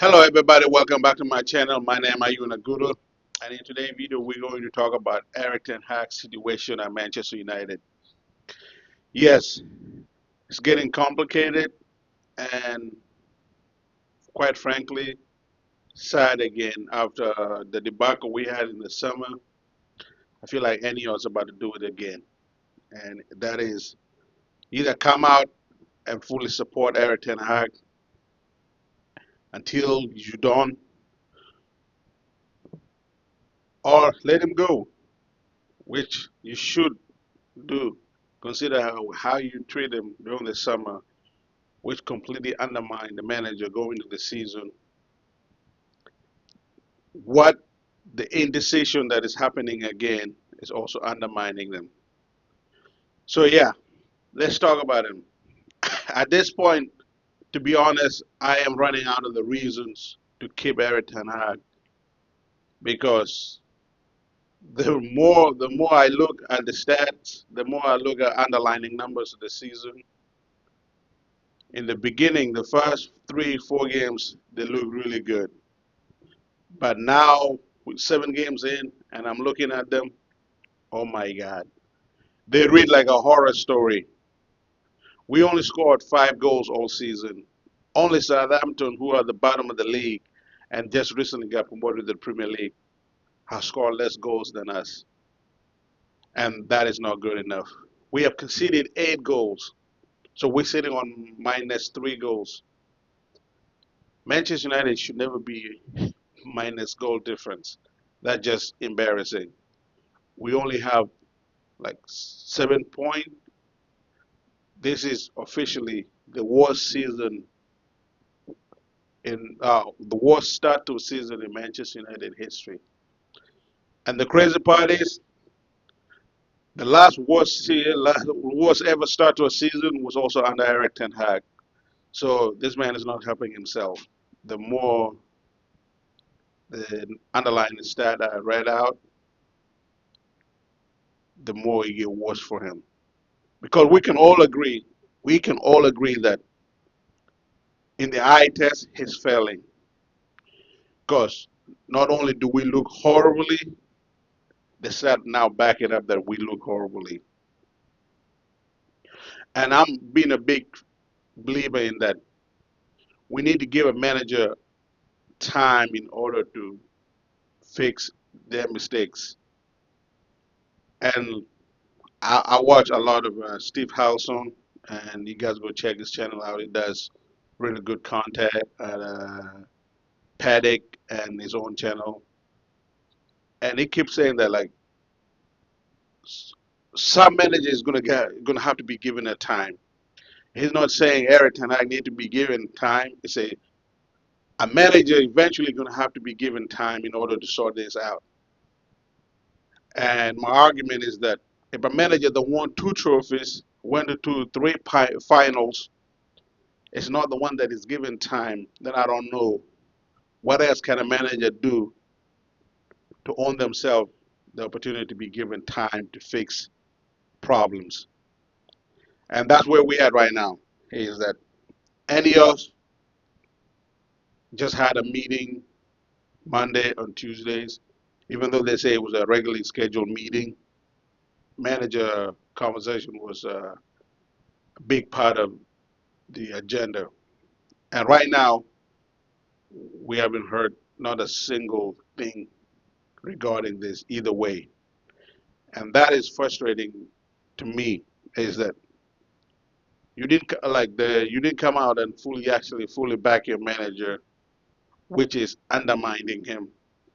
Hello everybody, welcome back to my channel. My name is Ayuna Guru, and in today's video we're going to talk about Eric Ten Hag's situation at Manchester United. Yes, it's getting complicated and quite frankly sad again after the debacle we had in the summer. I feel like any of us about to do it again, and that is either come out and fully support Eric Ten Hag until you don't, or let him go, which you should do. Consider how you treat him during the summer, which completely undermined the manager going into the season. What the indecision that is happening again is also undermining them. So yeah, let's talk about him. At this point, to be honest, I am running out of the reasons to keep Eric Ten Hag because the more I look at the stats, the more I look at underlining numbers of the season. In the beginning, the first 3, 4 games, they look really good. But now, with 7 games in, and I'm looking at them, oh my God. They read like a horror story. We only scored 5 goals all season. Only Southampton, who are at the bottom of the league and just recently got promoted to the Premier League, have scored less goals than us. And that is not good enough. We have conceded 8 goals. So we're sitting on -3 goals. Manchester United should never be minus goal difference. That's just embarrassing. We only have like 7 points. This is officially the worst season in the worst start to a season in Manchester United history. And the crazy part is the last worst ever start to a season was also under Eric Ten Hag. So this man is not helping himself. The more the underlying stat I read out, the more it get worse for him. Because we can all agree that in the eye test, he's failing. Because not only do we look horribly, the stat now back it up that we look horribly. And I'm being a big believer in that we need to give a manager time in order to fix their mistakes. And I watch a lot of Steve Halson, and you guys go check his channel out. He does really good content at Paddock and his own channel. And he keeps saying that like some manager is gonna have to be given a time. He's not saying Eric and I need to be given time. He say a manager eventually gonna have to be given time in order to sort this out. And my argument is that if a manager that won 2 trophies, went to three finals, is not the one that is given time, then I don't know what else can a manager do to own themselves the opportunity to be given time to fix problems. And that's where we at right now. Is that Enios just had a meeting Monday and Tuesdays, even though they say it was a regularly scheduled meeting. Manager conversation was a big part of the agenda. And right now, we haven't heard not a single thing regarding this either way. And that is frustrating to me is that you didn't come out and fully back your manager, which is undermining him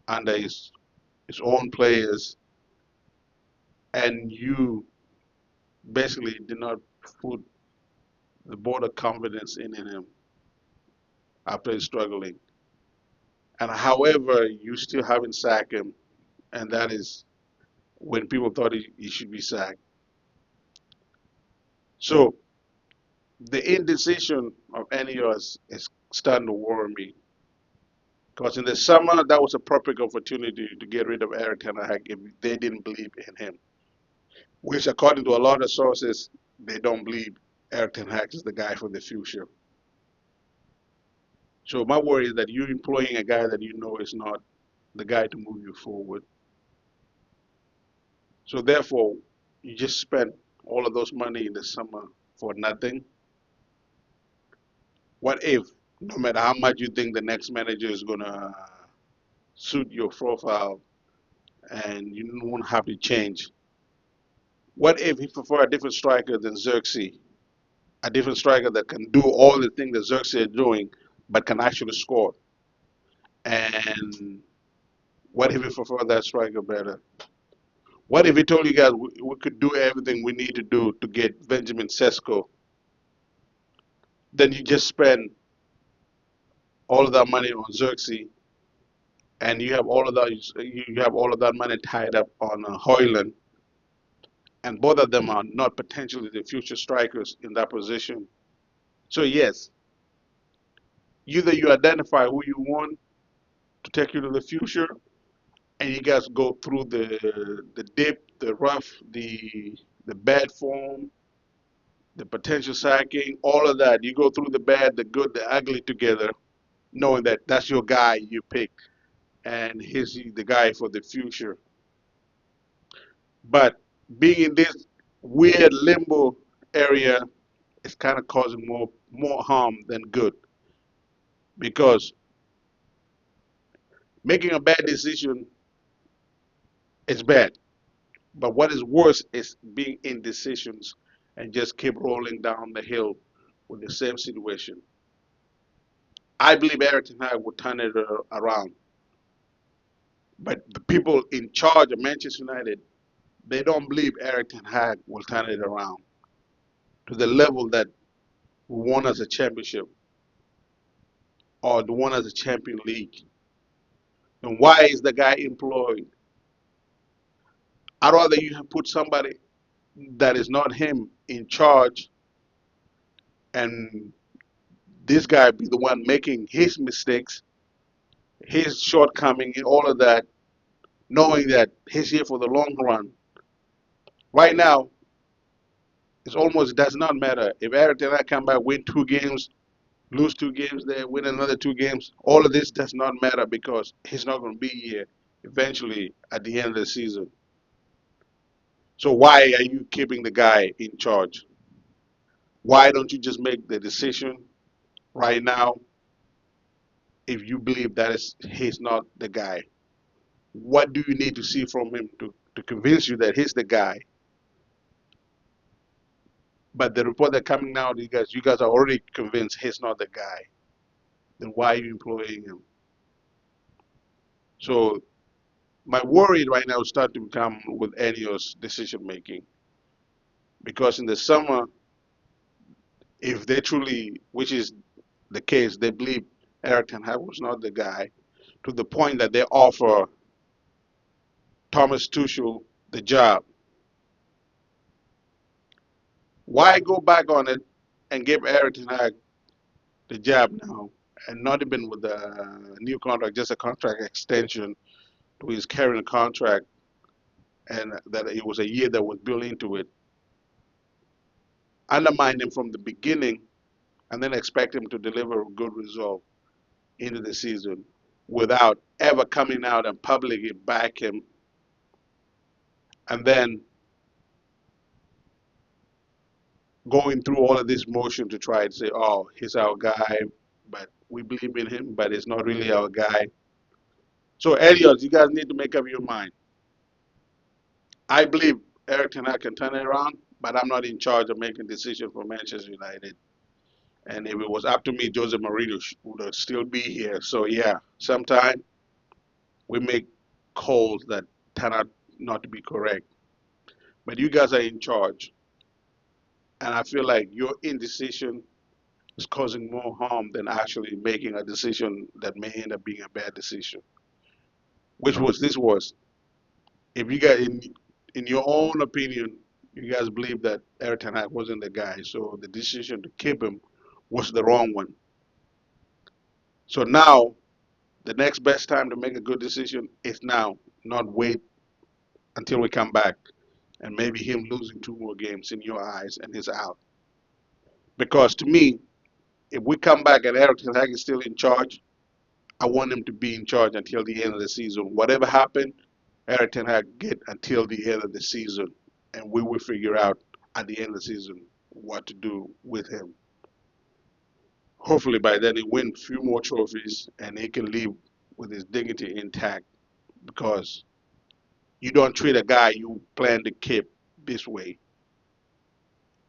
under his own players, and you basically did not put the board of confidence in him after he's struggling. And however, you still haven't sacked him, and that is when people thought he should be sacked. So the indecision of any of us is starting to worry me. Because in the summer, that was a perfect opportunity to get rid of Eric Ten Hag if they didn't believe in him. Which, according to a lot of sources, they don't believe Eric Ten Hag is the guy for the future. So my worry is that you're employing a guy that you know is not the guy to move you forward. So therefore, you just spent all of those money in the summer for nothing. What if, no matter how much you think the next manager is gonna suit your profile and you won't have to change? What if he prefer a different striker than Xerxes? A different striker that can do all the things that Xerxes is doing, but can actually score. And what if he prefer that striker better? What if he told you guys we could do everything we need to do to get Benjamin Sesko? Then you just spend all of that money on Xerxes, and you have all of that you have all of that money tied up on Hoyland, and both of them are not potentially the future strikers in that position. So yes, either you identify who you want to take you to the future, and you guys go through the dip, the rough, the bad form, the potential sacking, all of that. You go through the bad, the good, the ugly together, knowing that that's your guy you pick, and he's the guy for the future. But being in this weird limbo area is kind of causing more harm than good, because making a bad decision is bad. But what is worse is being indecisions and just keep rolling down the hill with the same situation. I believe Eric Ten Hag will turn it around. But the people in charge of Manchester United, they don't believe Eric Ten Hag will turn it around to the level that we won as a championship or the one as a champion league. And why is the guy employed? I'd rather you put somebody that is not him in charge, and this guy be the one making his mistakes, his shortcoming, and all of that, knowing that he's here for the long run. Right now, it almost does not matter if Eric and I come back, win 2 games, lose 2 games there, win another 2 games. All of this does not matter because he's not going to be here eventually at the end of the season. So why are you keeping the guy in charge? Why don't you just make the decision right now if you believe that he's not the guy? What do you need to see from him to convince you that he's the guy? But the report that coming now, you guys are already convinced he's not the guy. Then why are you employing him? So my worry right now is starting to become with Enio's decision making, because in the summer, if they truly, which is the case, they believe Eric Ten Hag was not the guy, to the point that they offer Thomas Tuchel the job. Why go back on it and give Eric Ten Hag the job now, and not even with a new contract, just a contract extension to his current contract, and that it was a year that was built into it? Undermine him from the beginning, and then expect him to deliver a good result into the season without ever coming out and publicly back him, and then going through all of this motion to try and say, oh, he's our guy, but we believe in him, but it's not really our guy. So, Elliot, you guys need to make up your mind. I believe Eric Ten Hag can turn it around, but I'm not in charge of making decisions for Manchester United. And if it was up to me, Jose Mourinho would still be here. So, yeah, sometimes we make calls that turn out not to be correct. But you guys are in charge. And I feel like your indecision is causing more harm than actually making a decision that may end up being a bad decision. Which was this was. If you guys, in your own opinion, you guys believe that Eric Ten Hag wasn't the guy, so the decision to keep him was the wrong one. So now, the next best time to make a good decision is now, not wait until we come back and maybe him losing 2 more games in your eyes and he's out. Because to me, If we come back and Eric Ten Hag is still in charge, I want him to be in charge until the end of the season. Whatever happened, Eric Ten Hag get until the end of the season, and we will figure out at the end of the season what to do with him. Hopefully by then he win a few more trophies and he can leave with his dignity intact because you don't treat a guy you plan to keep this way.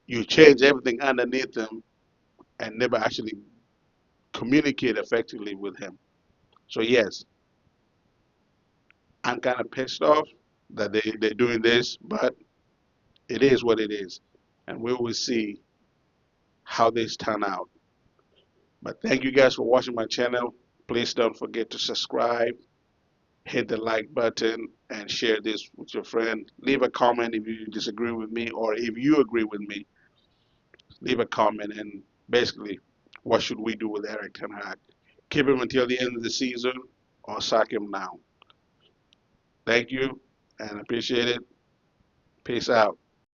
You change everything underneath him and never actually communicate effectively with him. So yes, I'm kind of pissed off that they're doing this, but it is what it is. And we will see how this turn out. But thank you guys for watching my channel. Please don't forget to subscribe, hit the like button, and share this with your friend. Leave a comment if you disagree with me, or if you agree with me, leave a comment. And basically, what should we do with Eric Ten Hag? Keep him until the end of the season or sack him now? Thank you and appreciate it. Peace out.